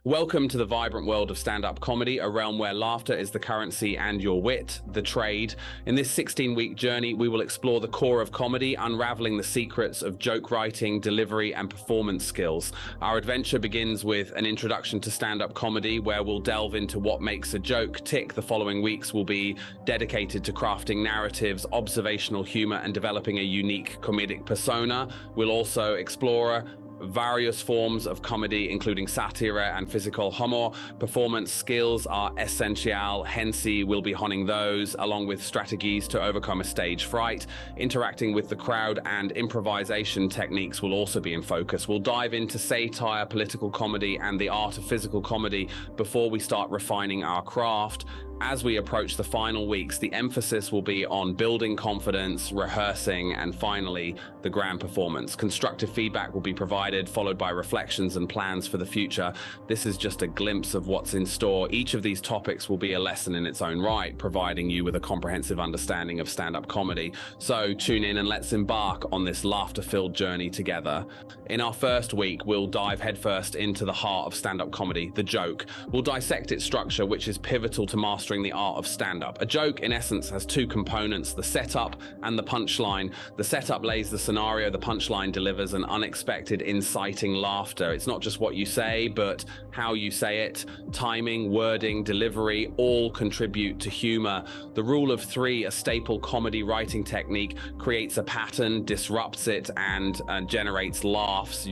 Welcome to the vibrant world of stand-up comedy, a realm where laughter is the currency and your wit, the trade. In this 16-week journey, we will explore the core of comedy, unraveling the secrets of joke writing, delivery, and performance skills. Our adventure begins with an introduction to stand-up comedy, where we'll delve into what makes a joke tick. The following weeks will be dedicated to crafting narratives, observational humor, and developing a unique comedic persona. We'll also explore various forms of comedy, including satire and physical humor. Performance skills are essential, hence we'll be honing those, along with strategies to overcome a stage fright. Interacting with the crowd and improvisation techniques will also be in focus. We'll dive into satire, political comedy, and the art of physical comedy before we start refining our craft. As we approach the final weeks, the emphasis will be on building confidence, rehearsing, and finally, the grand performance. Constructive feedback will be provided, followed by reflections and plans for the future. This is just a glimpse of what's in store. Each of these topics will be a lesson in its own right, providing you with a comprehensive understanding of stand-up comedy. So tune in and let's embark on this laughter-filled journey together. In our first week, we'll dive headfirst into the heart of stand-up comedy, the joke. We'll dissect its structure, which is pivotal to mastering the art of stand-up. A joke, in essence, has two components, the setup and the punchline. The setup lays the scenario, the punchline delivers an unexpected, inciting laughter. It's not just what you say, but how you say it. Timing, wording, delivery, all contribute to humor. The rule of three, a staple comedy writing technique, creates a pattern, disrupts it, and generates laughs.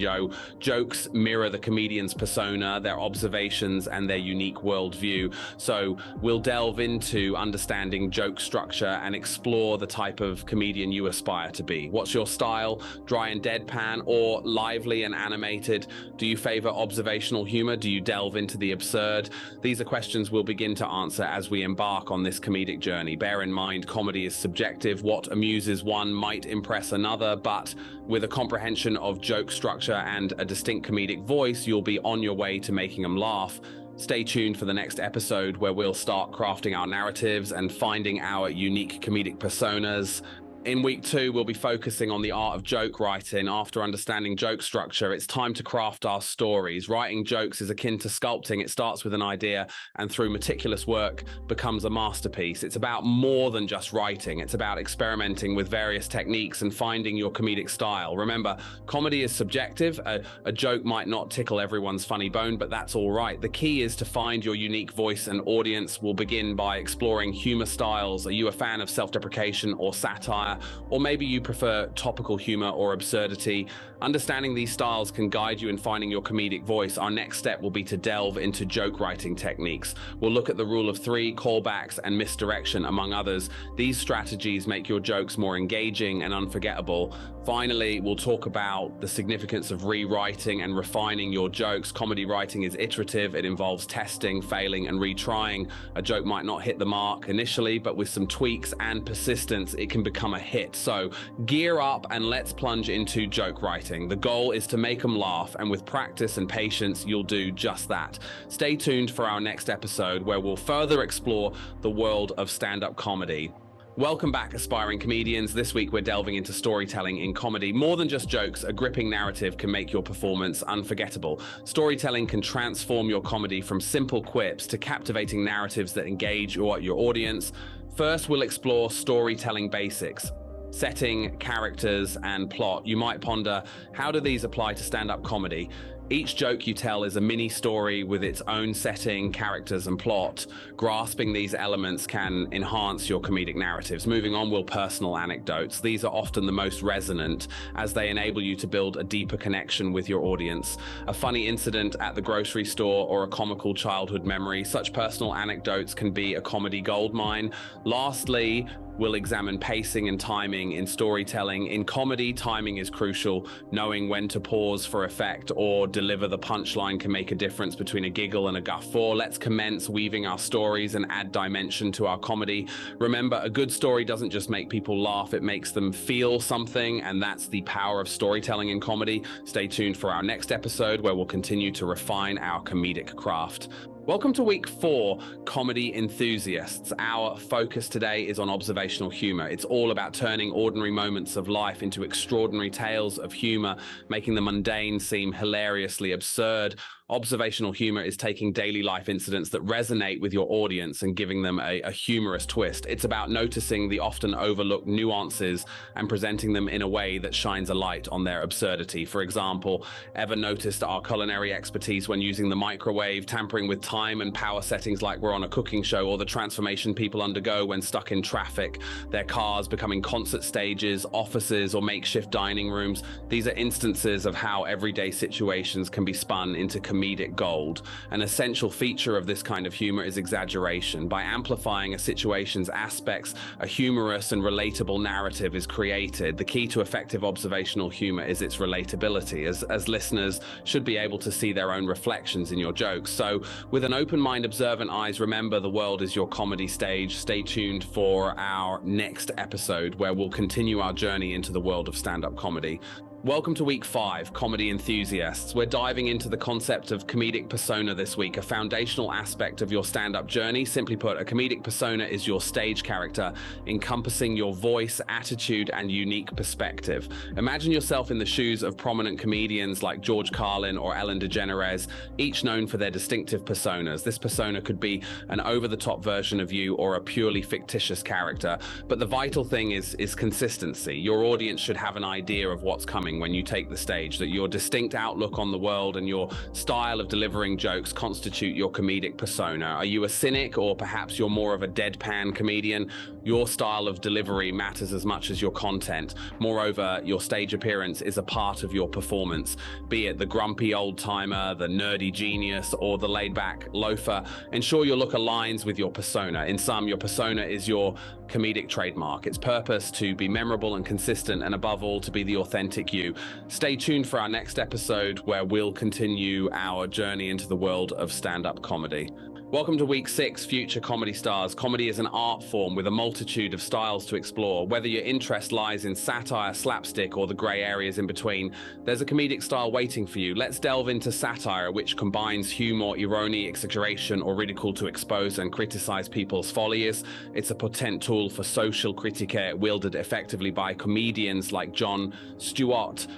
Jokes mirror the comedian's persona, their observations, and their unique worldview. So we'll delve into understanding joke structure and explore the type of comedian you aspire to be. What's your style? Dry and deadpan or lively and animated? Do you favor observational humor? Do you delve into the absurd? These are questions we'll begin to answer as we embark on this comedic journey. Bear in mind, comedy is subjective. What amuses one might impress another, but with a comprehension of joke structure and a distinct comedic voice, you'll be on your way to making them laugh. Stay tuned for the next episode where we'll start crafting our narratives and finding our unique comedic personas. In week 2, we'll be focusing on the art of joke writing. After understanding joke structure, it's time to craft our stories. Writing jokes is akin to sculpting. It starts with an idea and through meticulous work becomes a masterpiece. It's about more than just writing. It's about experimenting with various techniques and finding your comedic style. Remember, comedy is subjective. A joke might not tickle everyone's funny bone, but that's all right. The key is to find your unique voice and audience. We'll begin by exploring humor styles. Are you a fan of self-deprecation or satire? Or maybe you prefer topical humor or absurdity. Understanding these styles can guide you in finding your comedic voice. Our next step will be to delve into joke writing techniques. We'll look at the rule of three, callbacks, and misdirection, among others. These strategies make your jokes more engaging and unforgettable. Finally, we'll talk about the significance of rewriting and refining your jokes. Comedy writing is iterative. It involves testing, failing, and retrying. A joke might not hit the mark initially, but with some tweaks and persistence, it can become a hit. So gear up and let's plunge into joke writing. The goal is to make them laugh, and with practice and patience, you'll do just that. Stay tuned for our next episode where we'll further explore the world of stand-up comedy. Welcome back, aspiring comedians. This week, we're delving into storytelling in comedy. More than just jokes, a gripping narrative can make your performance unforgettable. Storytelling can transform your comedy from simple quips to captivating narratives that engage your audience. First, we'll explore storytelling basics. Setting, characters, and plot. You might ponder, how do these apply to stand-up comedy? Each joke you tell is a mini story with its own setting, characters, and plot. Grasping these elements can enhance your comedic narratives. Moving on, we'll personal anecdotes. These are often the most resonant as they enable you to build a deeper connection with your audience. A funny incident at the grocery store or a comical childhood memory. Such personal anecdotes can be a comedy goldmine. Lastly, we'll examine pacing and timing in storytelling. In comedy, timing is crucial. Knowing when to pause for effect or deliver the punchline can make a difference between a giggle and a guffaw. Let's commence weaving our stories and add dimension to our comedy. Remember, a good story doesn't just make people laugh, it makes them feel something, and that's the power of storytelling in comedy. Stay tuned for our next episode where we'll continue to refine our comedic craft. Welcome to week 4, comedy enthusiasts. Our focus today is on observational humor. It's all about turning ordinary moments of life into extraordinary tales of humor, making the mundane seem hilariously absurd. Observational humor is taking daily life incidents that resonate with your audience and giving them a humorous twist. It's about noticing the often overlooked nuances and presenting them in a way that shines a light on their absurdity. For example, ever noticed our culinary expertise when using the microwave, tampering with time and power settings like we're on a cooking show, or the transformation people undergo when stuck in traffic, their cars becoming concert stages, offices, or makeshift dining rooms? These are instances of how everyday situations can be spun into comedic gold. An essential feature of this kind of humor is exaggeration. By amplifying a situation's aspects, a humorous and relatable narrative is created. The key to effective observational humor is its relatability, as listeners should be able to see their own reflections in your jokes. So, with an open mind, observant eyes, remember the world is your comedy stage. Stay tuned for our next episode, where we'll continue our journey into the world of stand-up comedy. Welcome to week 5, comedy enthusiasts. We're diving into the concept of comedic persona this week, a foundational aspect of your stand-up journey. Simply put, a comedic persona is your stage character, encompassing your voice, attitude, and unique perspective. Imagine yourself in the shoes of prominent comedians like George Carlin or Ellen DeGeneres, each known for their distinctive personas. This persona could be an over-the-top version of you or a purely fictitious character, but the vital thing is consistency. Your audience should have an idea of what's coming when you take the stage, that your distinct outlook on the world and your style of delivering jokes constitute your comedic persona. Are you a cynic, or perhaps you're more of a deadpan comedian? Your style of delivery matters as much as your content. Moreover, your stage appearance is a part of your performance. Be it the grumpy old-timer, the nerdy genius, or the laid-back loafer, ensure your look aligns with your persona. In sum, your persona is your comedic trademark. Its purpose to be memorable and consistent, and above all, to be the authentic you. Stay tuned for our next episode, where we'll continue our journey into the world of stand-up comedy. Welcome to week 6, future comedy stars. Comedy is an art form with a multitude of styles to explore. Whether your interest lies in satire, slapstick, or the grey areas in between, there's a comedic style waiting for you. Let's delve into satire, which combines humor, irony, exaggeration, or ridicule to expose and criticize people's follies. It's a potent tool for social critique, wielded effectively by comedians like Jon Stewart.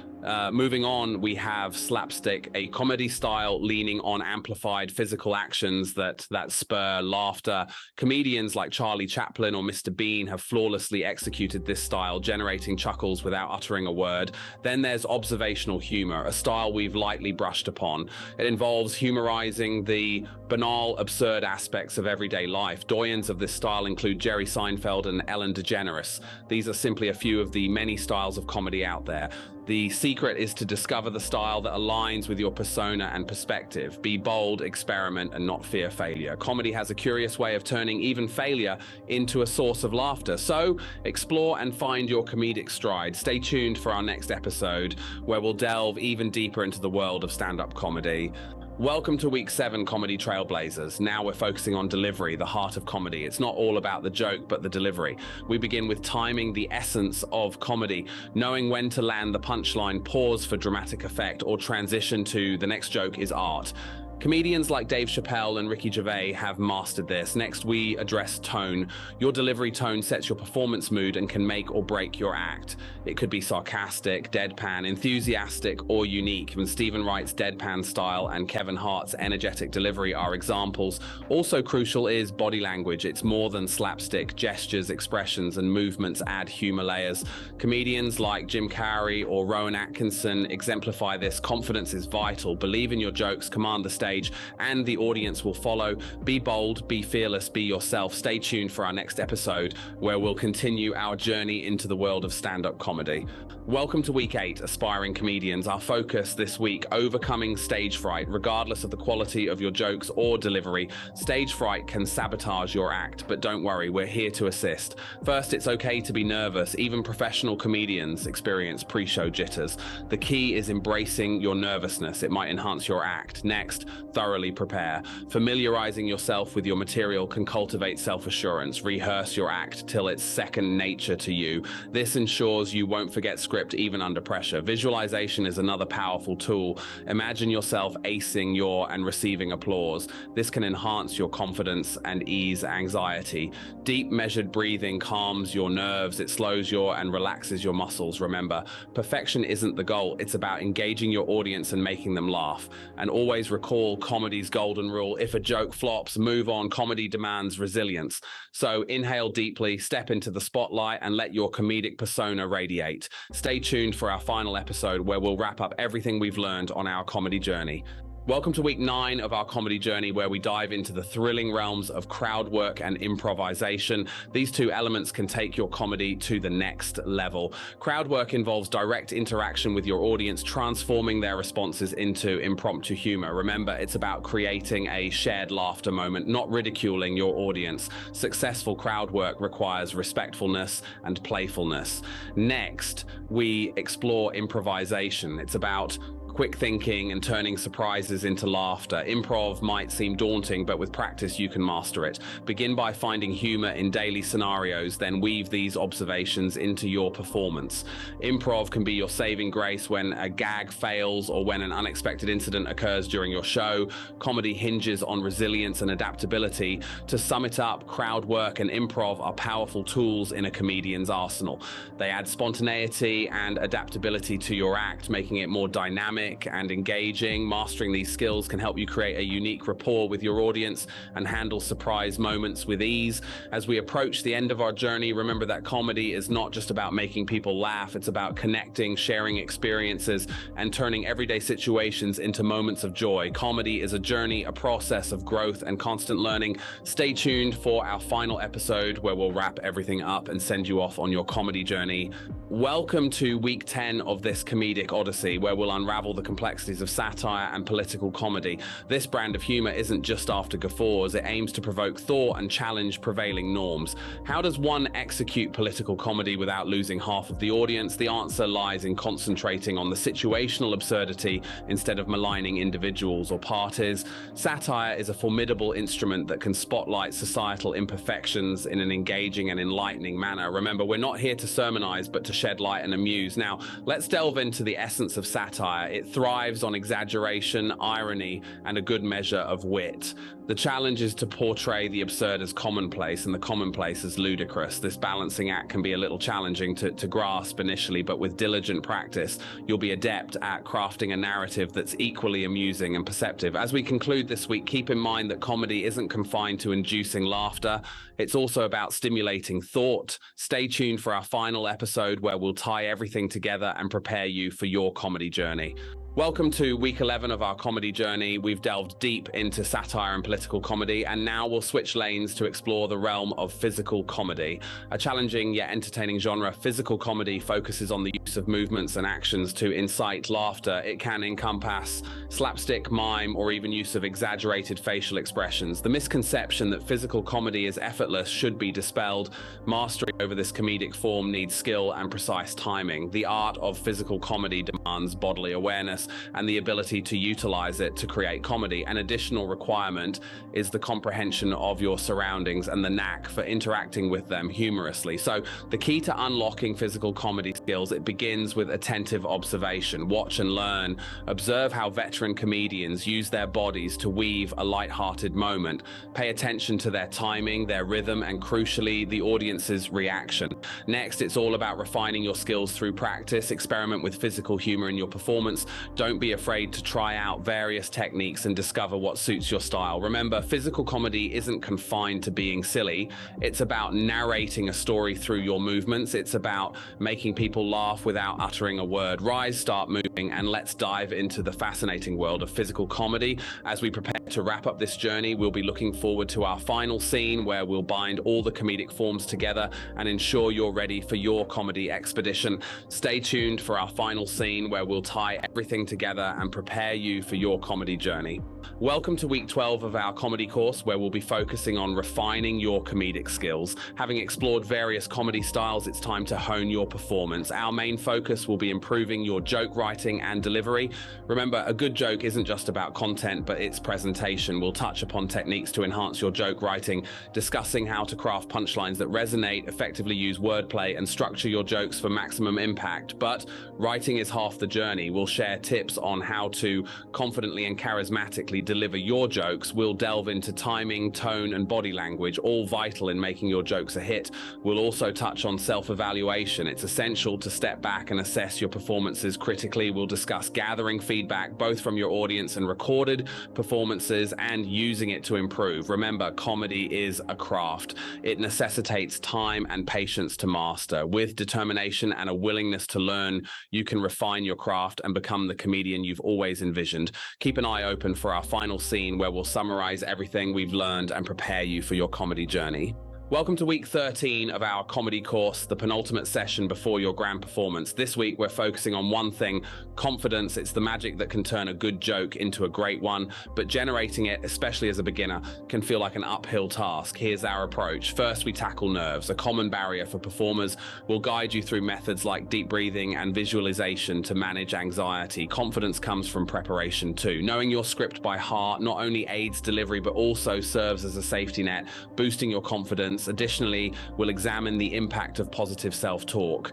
Moving on, we have slapstick, a comedy style leaning on amplified physical actions that spur laughter. Comedians like Charlie Chaplin or Mr. Bean have flawlessly executed this style, generating chuckles without uttering a word. Then there's observational humor, a style we've lightly brushed upon. It involves humorizing the banal, absurd aspects of everyday life. Doyens of this style include Jerry Seinfeld and Ellen DeGeneres. These are simply a few of the many styles of comedy out there. The secret is to discover the style that aligns with your persona and perspective. Be bold, experiment, and not fear failure. Comedy has a curious way of turning even failure into a source of laughter. So explore and find your comedic stride. Stay tuned for our next episode, where we'll delve even deeper into the world of stand-up comedy. Welcome to week 7, comedy trailblazers. Now we're focusing on delivery, the heart of comedy. It's not all about the joke, but the delivery. We begin with timing, the essence of comedy, knowing when to land the punchline, pause for dramatic effect, or transition to the next joke is art. Comedians like Dave Chappelle and Ricky Gervais have mastered this. Next, we address tone. Your delivery tone sets your performance mood and can make or break your act. It could be sarcastic, deadpan, enthusiastic, or unique. When Stephen Wright's deadpan style and Kevin Hart's energetic delivery are examples. Also crucial is body language. It's more than slapstick. Gestures, expressions, and movements add humor layers. Comedians like Jim Carrey or Rowan Atkinson exemplify this. Confidence is vital. Believe in your jokes, command the stage, and the audience will follow. Be bold, be fearless, be yourself. Stay tuned for our next episode, where we'll continue our journey into the world of stand-up comedy. Welcome to week 8, aspiring comedians. Our focus this week, overcoming stage fright. Regardless of the quality of your jokes or delivery, stage fright can sabotage your act, but don't worry, we're here to assist. First, it's okay to be nervous. Even professional comedians experience pre-show jitters. The key is embracing your nervousness. It might enhance your act. Next, thoroughly prepare. Familiarizing yourself with your material can cultivate self-assurance. Rehearse your act till it's second nature to you. This ensures you won't forget script script even under pressure. Visualization is another powerful tool. Imagine yourself acing your and receiving applause. This can enhance your confidence and ease anxiety. Deep, measured breathing calms your nerves. It slows your and relaxes your muscles. Remember, perfection isn't the goal. It's about engaging your audience and making them laugh. And always recall comedy's golden rule: if a joke flops, move on. Comedy demands resilience. So inhale deeply, step into the spotlight, and let your comedic persona radiate. Stay tuned for our final episode, where we'll wrap up everything we've learned on our comedy journey. Welcome to week 9 of our comedy journey, where we dive into the thrilling realms of crowd work and improvisation. These two elements can take your comedy to the next level. Crowd work involves direct interaction with your audience, transforming their responses into impromptu humor. Remember, it's about creating a shared laughter moment, not ridiculing your audience. Successful crowd work requires respectfulness and playfulness. Next, we explore improvisation. It's about quick thinking and turning surprises into laughter. Improv might seem daunting, but with practice you can master it. Begin by finding humor in daily scenarios, then weave these observations into your performance. Improv can be your saving grace when a gag fails or when an unexpected incident occurs during your show. Comedy hinges on resilience and adaptability. To sum it up, crowd work and improv are powerful tools in a comedian's arsenal. They add spontaneity and adaptability to your act, making it more dynamic and engaging. Mastering these skills can help you create a unique rapport with your audience and handle surprise moments with ease. As we approach the end of our journey, remember that comedy is not just about making people laugh. It's about connecting, sharing experiences, and turning everyday situations into moments of joy. Comedy is a journey, a process of growth and constant learning. Stay tuned for our final episode, where we'll wrap everything up and send you off on your comedy journey. Welcome to week 10 of this comedic odyssey, where we'll unravel the complexities of satire and political comedy. This brand of humor isn't just after guffaws. It aims to provoke thought and challenge prevailing norms. How does one execute political comedy without losing half of the audience? The answer lies in concentrating on the situational absurdity instead of maligning individuals or parties. Satire is a formidable instrument that can spotlight societal imperfections in an engaging and enlightening manner. Remember, we're not here to sermonize, but to shed light and amuse. Now, let's delve into the essence of satire. It thrives on exaggeration, irony, and a good measure of wit. The challenge is to portray the absurd as commonplace and the commonplace as ludicrous. This balancing act can be a little challenging to grasp initially, but with diligent practice, you'll be adept at crafting a narrative that's equally amusing and perceptive. As we conclude this week, keep in mind that comedy isn't confined to inducing laughter. It's also about stimulating thought. Stay tuned for our final episode, where we'll tie everything together and prepare you for your comedy journey. Welcome to week 11 of our comedy journey. We've delved deep into satire and political comedy, and now we'll switch lanes to explore the realm of physical comedy. A challenging yet entertaining genre, physical comedy focuses on the use of movements and actions to incite laughter. It can encompass slapstick, mime, or even use of exaggerated facial expressions. The misconception that physical comedy is effortless should be dispelled. Mastery over this comedic form needs skill and precise timing. The art of physical comedy demands bodily awareness and the ability to utilize it to create comedy. An additional requirement is the comprehension of your surroundings and the knack for interacting with them humorously. So the key to unlocking physical comedy skills, it begins with attentive observation. Watch and learn. Observe how veteran comedians use their bodies to weave a lighthearted moment. Pay attention to their timing, their rhythm, and crucially, the audience's reaction. Next, it's all about refining your skills through practice. Experiment with physical humor in your performance. Don't be afraid to try out various techniques and discover what suits your style. Remember, physical comedy isn't confined to being silly. It's about narrating a story through your movements. It's about making people laugh without uttering a word. Rise, start moving, and let's dive into the fascinating world of physical comedy. As we prepare to wrap up this journey, we'll be looking forward to our final scene, where we'll bind all the comedic forms together and ensure you're ready for your comedy expedition. Stay tuned for our final scene, where we'll tie everything together and prepare you for your comedy journey. Welcome to week 12 of our comedy course, where we'll be focusing on refining your comedic skills. Having explored various comedy styles, it's time to hone your performance. Our main focus will be improving your joke writing and delivery. Remember, a good joke isn't just about content, but its presentation. We'll touch upon techniques to enhance your joke writing, discussing how to craft punchlines that resonate, effectively use wordplay, and structure your jokes for maximum impact. But writing is half the journey. We'll share tips on how to confidently and charismatically deliver your jokes. We'll delve into timing, tone, and body language, all vital in making your jokes a hit. We'll also touch on self-evaluation. It's essential to step back and assess your performances critically. We'll discuss gathering feedback, both from your audience and recorded performances, and using it to improve. Remember, comedy is a craft. It necessitates time and patience to master. With determination and a willingness to learn, you can refine your craft and become the comedian you've always envisioned. Keep an eye open for our final scene, where we'll summarize everything we've learned and prepare you for your comedy journey. Welcome to week 13 of our comedy course, the penultimate session before your grand performance. This week, we're focusing on one thing: confidence. It's the magic that can turn a good joke into a great one, but generating it, especially as a beginner, can feel like an uphill task. Here's our approach. First, we tackle nerves, a common barrier for performers. We'll guide you through methods like deep breathing and visualization to manage anxiety. Confidence comes from preparation too. Knowing your script by heart not only aids delivery, but also serves as a safety net, boosting your confidence. Additionally, we'll examine the impact of positive self-talk.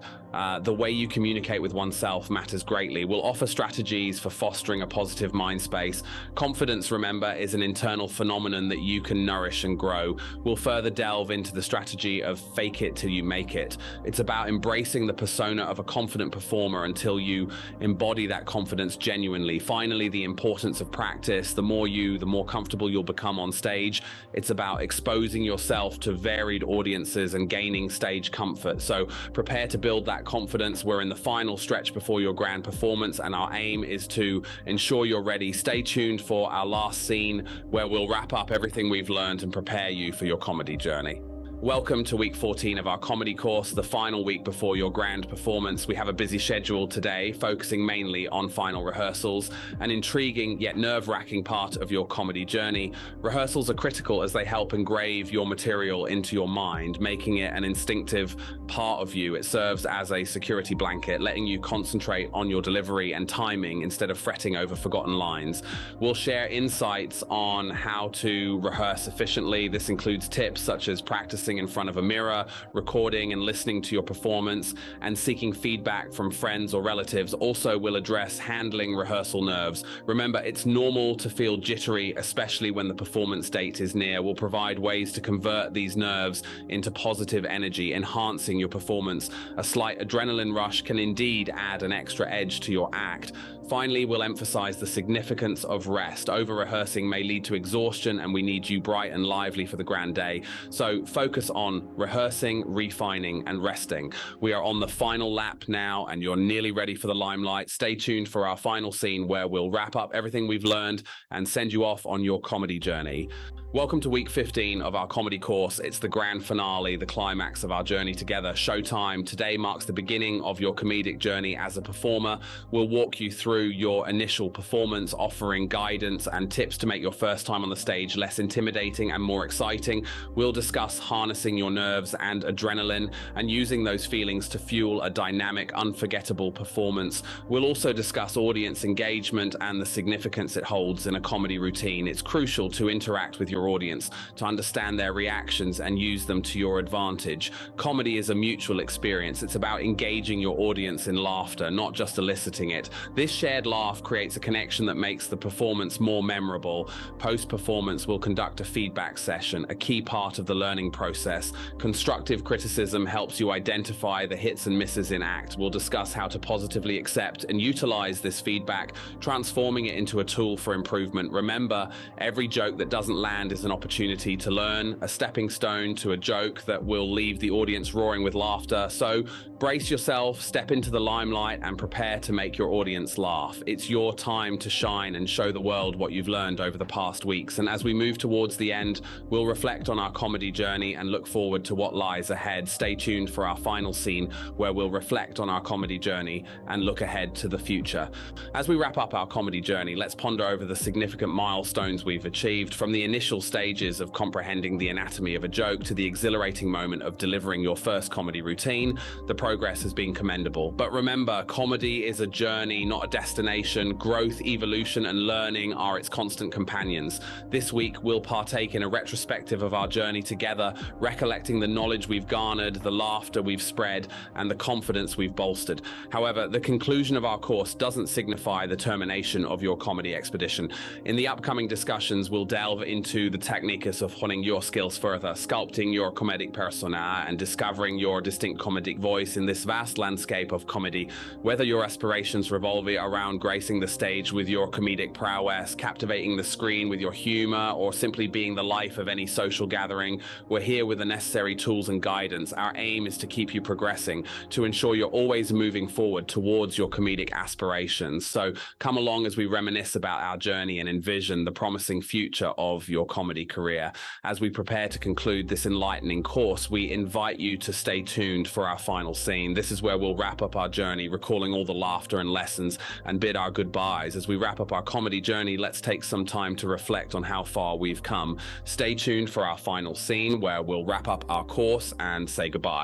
The way you communicate with oneself matters greatly. We'll offer strategies for fostering a positive mind space. Confidence, remember, is an internal phenomenon that you can nourish and grow. We'll further delve into the strategy of fake it till you make it. It's about embracing the persona of a confident performer until you embody that confidence genuinely. Finally, the importance of practice. The more comfortable you'll become on stage. It's about exposing yourself to varied audiences and gaining stage comfort. So prepare to build that confidence. We're in the final stretch before your grand performance, and our aim is to ensure you're ready. Stay tuned for our last scene, where we'll wrap up everything we've learned and prepare you for your comedy journey. Welcome to week 14 of our comedy course, the final week before your grand performance. We have a busy schedule today, focusing mainly on final rehearsals, an intriguing yet nerve-wracking part of your comedy journey. Rehearsals are critical as they help engrave your material into your mind, making it an instinctive part of you. It serves as a security blanket, letting you concentrate on your delivery and timing instead of fretting over forgotten lines. We'll share insights on how to rehearse efficiently. This includes tips such as practicing in front of a mirror, recording and listening to your performance, and seeking feedback from friends or relatives. Also, we'll address handling rehearsal nerves. Remember, it's normal to feel jittery, especially when the performance date is near. We'll provide ways to convert these nerves into positive energy, enhancing your performance. A slight adrenaline rush can indeed add an extra edge to your act. Finally, we'll emphasize the significance of rest. Over-rehearsing may lead to exhaustion, and we need you bright and lively for the grand day. So focus on rehearsing, refining, and resting. We are on the final lap now, and you're nearly ready for the limelight. Stay tuned for our final scene, where we'll wrap up everything we've learned and send you off on your comedy journey. Welcome to week 15 of our comedy course. It's the grand finale, the climax of our journey together. Showtime. Today marks the beginning of your comedic journey as a performer. We'll walk you through your initial performance, offering guidance and tips to make your first time on the stage less intimidating and more exciting. We'll discuss harnessing your nerves and adrenaline and using those feelings to fuel a dynamic, unforgettable performance. We'll also discuss audience engagement and the significance it holds in a comedy routine. It's crucial to interact with your audience, to understand their reactions and use them to your advantage. Comedy is a mutual experience. It's about engaging your audience in laughter, not just eliciting it. This shared laugh creates a connection that makes the performance more memorable. Post-performance, we'll conduct a feedback session, a key part of the learning process. Constructive criticism helps you identify the hits and misses in act. We'll discuss how to positively accept and utilize this feedback, transforming it into a tool for improvement. Remember, every joke that doesn't land land is an opportunity to learn, a stepping stone to a joke that will leave the audience roaring with laughter. So brace yourself, step into the limelight, and prepare to make your audience laugh. It's your time to shine and show the world what you've learned over the past weeks. And as we move towards the end, we'll reflect on our comedy journey and look forward to what lies ahead. Stay tuned for our final scene, where we'll reflect on our comedy journey and look ahead to the future. As we wrap up our comedy journey, let's ponder over the significant milestones we've achieved, from the initial stages of comprehending the anatomy of a joke to the exhilarating moment of delivering your first comedy routine. The progress has been commendable. But remember, comedy is a journey, not a destination. Growth, evolution, and learning are its constant companions. This week, we'll partake in a retrospective of our journey together, recollecting the knowledge we've garnered, the laughter we've spread, and the confidence we've bolstered. However, the conclusion of our course doesn't signify the termination of your comedy expedition. In the upcoming discussions, we'll delve into the techniques of honing your skills further, sculpting your comedic persona, and discovering your distinct comedic voice in this vast landscape of comedy. Whether your aspirations revolve around gracing the stage with your comedic prowess, captivating the screen with your humor, or simply being the life of any social gathering, we're here with the necessary tools and guidance. Our aim is to keep you progressing, to ensure you're always moving forward towards your comedic aspirations. So come along as we reminisce about our journey and envision the promising future of your comedy career. As we prepare to conclude this enlightening course, we invite you to stay tuned for our final scene. This is where we'll wrap up our journey, recalling all the laughter and lessons, and bid our goodbyes. As we wrap up our comedy journey, let's take some time to reflect on how far we've come. Stay tuned for our final scene, where we'll wrap up our course and say goodbye.